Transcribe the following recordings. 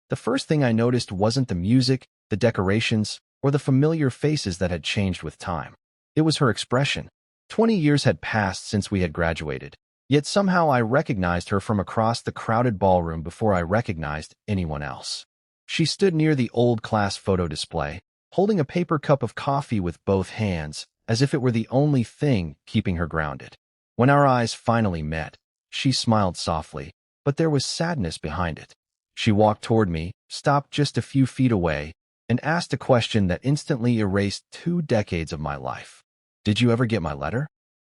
The first thing I noticed wasn't the music, the decorations, or the familiar faces that had changed with time. It was her expression. 20 years had passed since we had graduated, yet somehow I recognized her from across the crowded ballroom before I recognized anyone else. She stood near the old class photo display, holding a paper cup of coffee with both hands, as if it were the only thing keeping her grounded. When our eyes finally met, she smiled softly, but there was sadness behind it. She walked toward me, stopped just a few feet away, and asked a question that instantly erased 2 decades of my life. "Did you ever get my letter?"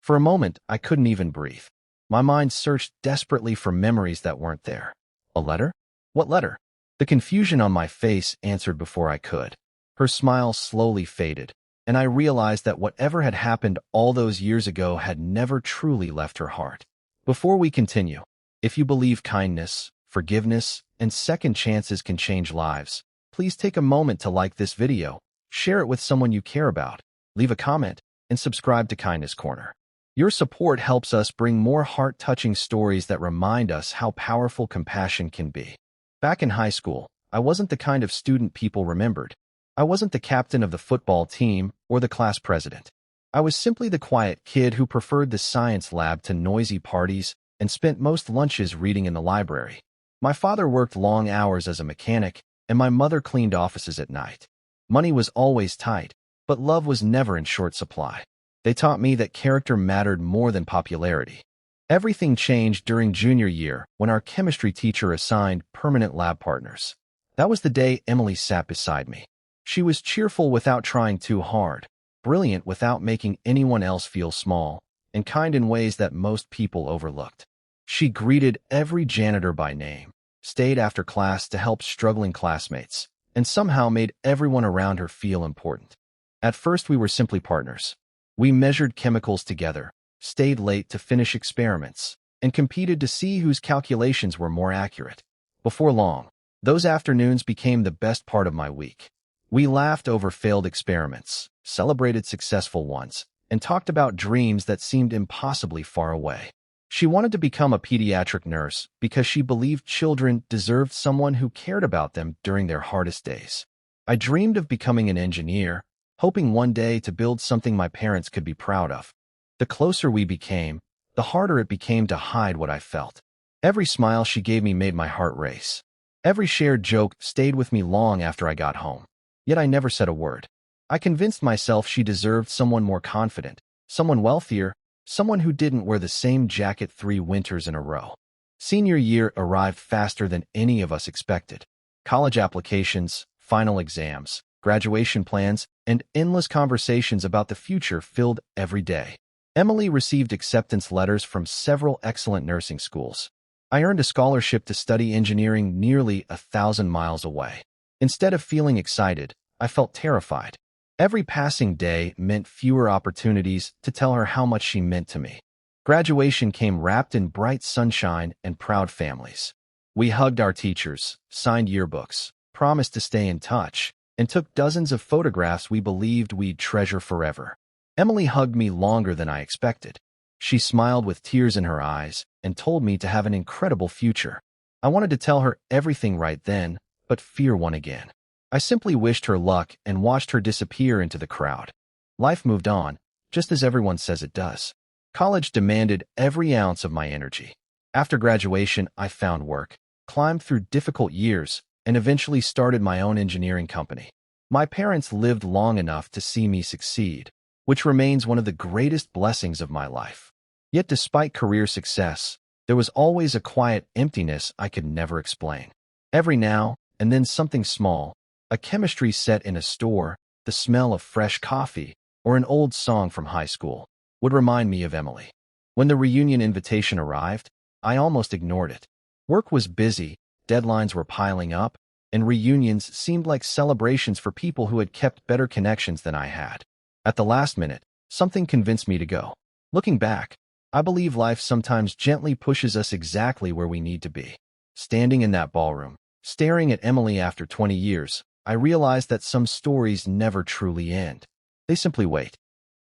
For a moment, I couldn't even breathe. My mind searched desperately for memories that weren't there. A letter? What letter? The confusion on my face answered before I could. Her smile slowly faded, and I realized that whatever had happened all those years ago had never truly left her heart. Before we continue, if you believe kindness, forgiveness, and second chances can change lives, please take a moment to like this video, share it with someone you care about, leave a comment, and subscribe to Kindness Corner. Your support helps us bring more heart-touching stories that remind us how powerful compassion can be. Back in high school, I wasn't the kind of student people remembered. I wasn't the captain of the football team or the class president. I was simply the quiet kid who preferred the science lab to noisy parties and spent most lunches reading in the library. My father worked long hours as a mechanic, and my mother cleaned offices at night. Money was always tight, but love was never in short supply. They taught me that character mattered more than popularity. Everything changed during junior year when our chemistry teacher assigned permanent lab partners. That was the day Emily sat beside me. She was cheerful without trying too hard, brilliant without making anyone else feel small, and kind in ways that most people overlooked. She greeted every janitor by name, stayed after class to help struggling classmates, and somehow made everyone around her feel important. At first, we were simply partners. We measured chemicals together, stayed late to finish experiments, and competed to see whose calculations were more accurate. Before long, those afternoons became the best part of my week. We laughed over failed experiments, celebrated successful ones, and talked about dreams that seemed impossibly far away. She wanted to become a pediatric nurse because she believed children deserved someone who cared about them during their hardest days. I dreamed of becoming an engineer, hoping one day to build something my parents could be proud of. The closer we became, the harder it became to hide what I felt. Every smile she gave me made my heart race. Every shared joke stayed with me long after I got home. Yet I never said a word. I convinced myself she deserved someone more confident, someone wealthier, someone who didn't wear the same jacket 3 winters in a row. Senior year arrived faster than any of us expected. College applications, final exams, graduation plans, and endless conversations about the future filled every day. Emily received acceptance letters from several excellent nursing schools. I earned a scholarship to study engineering nearly 1,000 miles away. Instead of feeling excited, I felt terrified. Every passing day meant fewer opportunities to tell her how much she meant to me. Graduation came wrapped in bright sunshine and proud families. We hugged our teachers, signed yearbooks, promised to stay in touch, and took dozens of photographs we believed we'd treasure forever. Emily hugged me longer than I expected. She smiled with tears in her eyes and told me to have an incredible future. I wanted to tell her everything right then, but fear won again. I simply wished her luck and watched her disappear into the crowd. Life moved on, just as everyone says it does. College demanded every ounce of my energy. After graduation, I found work, climbed through difficult years, and eventually started my own engineering company. My parents lived long enough to see me succeed, which remains one of the greatest blessings of my life. Yet despite career success, there was always a quiet emptiness I could never explain. Every now and then something small, a chemistry set in a store, the smell of fresh coffee, or an old song from high school, would remind me of Emily. When the reunion invitation arrived, I almost ignored it. Work was busy, deadlines were piling up, and reunions seemed like celebrations for people who had kept better connections than I had. At the last minute, something convinced me to go. Looking back, I believe life sometimes gently pushes us exactly where we need to be. Standing in that ballroom, staring at Emily after 20 years, I realized that some stories never truly end. They simply wait.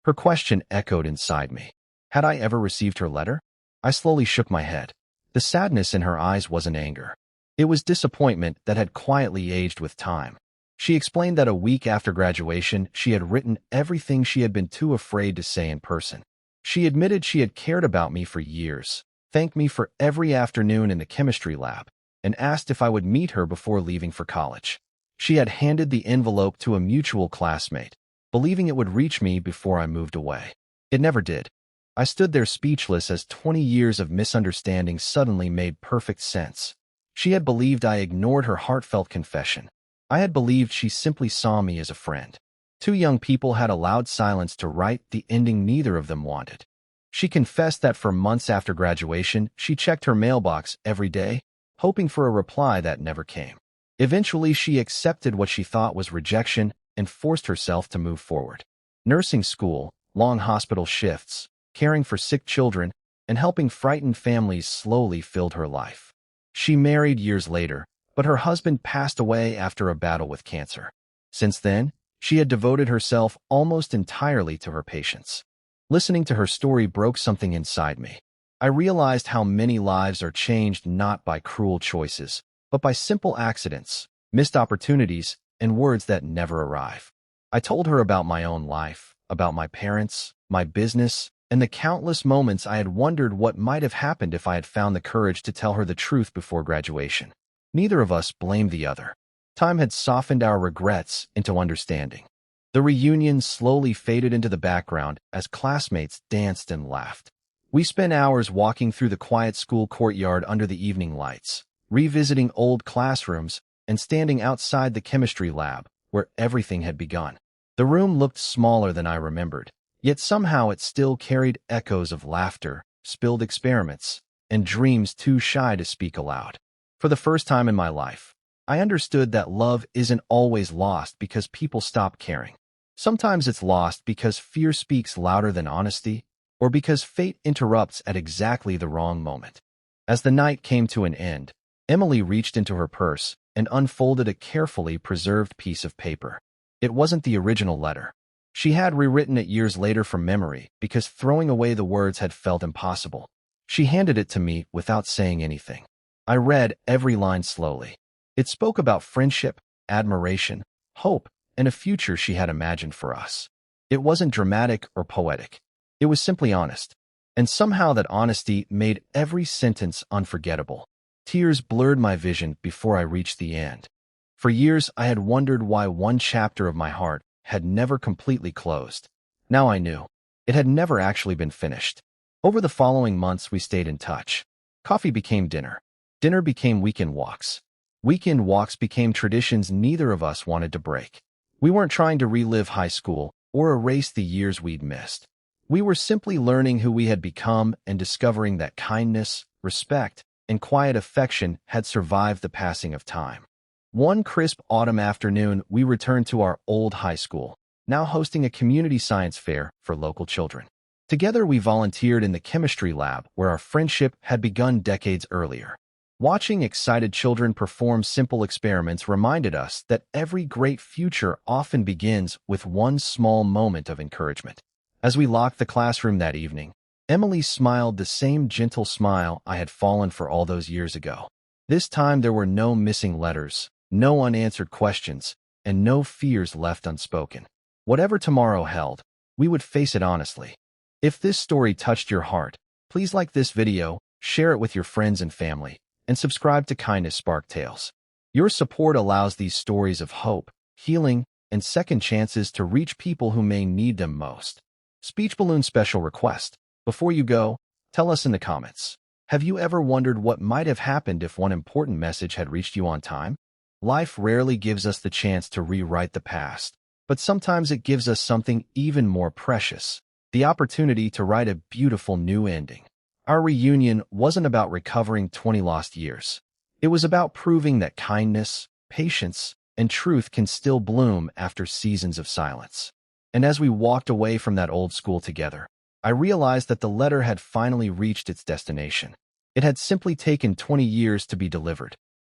Her question echoed inside me. Had I ever received her letter? I slowly shook my head. The sadness in her eyes wasn't anger. It was disappointment that had quietly aged with time. She explained that a week after graduation, she had written everything she had been too afraid to say in person. She admitted she had cared about me for years, thanked me for every afternoon in the chemistry lab, and asked if I would meet her before leaving for college. She had handed the envelope to a mutual classmate, believing it would reach me before I moved away. It never did. I stood there speechless as 20 years of misunderstanding suddenly made perfect sense. She had believed I ignored her heartfelt confession. I had believed she simply saw me as a friend. Two young people had allowed silence to write the ending neither of them wanted. She confessed that for months after graduation, she checked her mailbox every day, hoping for a reply that never came. Eventually, she accepted what she thought was rejection and forced herself to move forward. Nursing school, long hospital shifts, caring for sick children, and helping frightened families slowly filled her life. She married years later, but her husband passed away after a battle with cancer. Since then, she had devoted herself almost entirely to her patients. Listening to her story broke something inside me. I realized how many lives are changed not by cruel choices, but by simple accidents, missed opportunities, and words that never arrive. I told her about my own life, about my parents, my business, and the countless moments I had wondered what might have happened if I had found the courage to tell her the truth before graduation. Neither of us blamed the other. Time had softened our regrets into understanding. The reunion slowly faded into the background as classmates danced and laughed. We spent hours walking through the quiet school courtyard under the evening lights, revisiting old classrooms and standing outside the chemistry lab, where everything had begun. The room looked smaller than I remembered, yet somehow it still carried echoes of laughter, spilled experiments, and dreams too shy to speak aloud. For the first time in my life, I understood that love isn't always lost because people stop caring. Sometimes it's lost because fear speaks louder than honesty, or because fate interrupts at exactly the wrong moment. As the night came to an end, Emily reached into her purse and unfolded a carefully preserved piece of paper. It wasn't the original letter. She had rewritten it years later from memory because throwing away the words had felt impossible. She handed it to me without saying anything. I read every line slowly. It spoke about friendship, admiration, hope, and a future she had imagined for us. It wasn't dramatic or poetic. It was simply honest. And somehow that honesty made every sentence unforgettable. Tears blurred my vision before I reached the end. For years, I had wondered why one chapter of my heart had never completely closed. Now I knew. It had never actually been finished. Over the following months, we stayed in touch. Coffee became dinner. Dinner became weekend walks. Weekend walks became traditions neither of us wanted to break. We weren't trying to relive high school or erase the years we'd missed. We were simply learning who we had become and discovering that kindness, respect, and quiet affection had survived the passing of time. One crisp autumn afternoon, we returned to our old high school, now hosting a community science fair for local children. Together, we volunteered in the chemistry lab where our friendship had begun decades earlier. Watching excited children perform simple experiments reminded us that every great future often begins with one small moment of encouragement. As we locked the classroom that evening, Emily smiled the same gentle smile I had fallen for all those years ago. This time there were no missing letters, no unanswered questions, and no fears left unspoken. Whatever tomorrow held, we would face it honestly. If this story touched your heart, please like this video, share it with your friends and family, and subscribe to Kindness Spark Tales. Your support allows these stories of hope, healing, and second chances to reach people who may need them most. Speech balloon special request. Before you go, tell us in the comments. Have you ever wondered what might have happened if one important message had reached you on time? Life rarely gives us the chance to rewrite the past, but sometimes it gives us something even more precious, the opportunity to write a beautiful new ending. Our reunion wasn't about recovering 20 lost years. It was about proving that kindness, patience, and truth can still bloom after seasons of silence. And as we walked away from that old school together, I realized that the letter had finally reached its destination. It had simply taken 20 years to be delivered,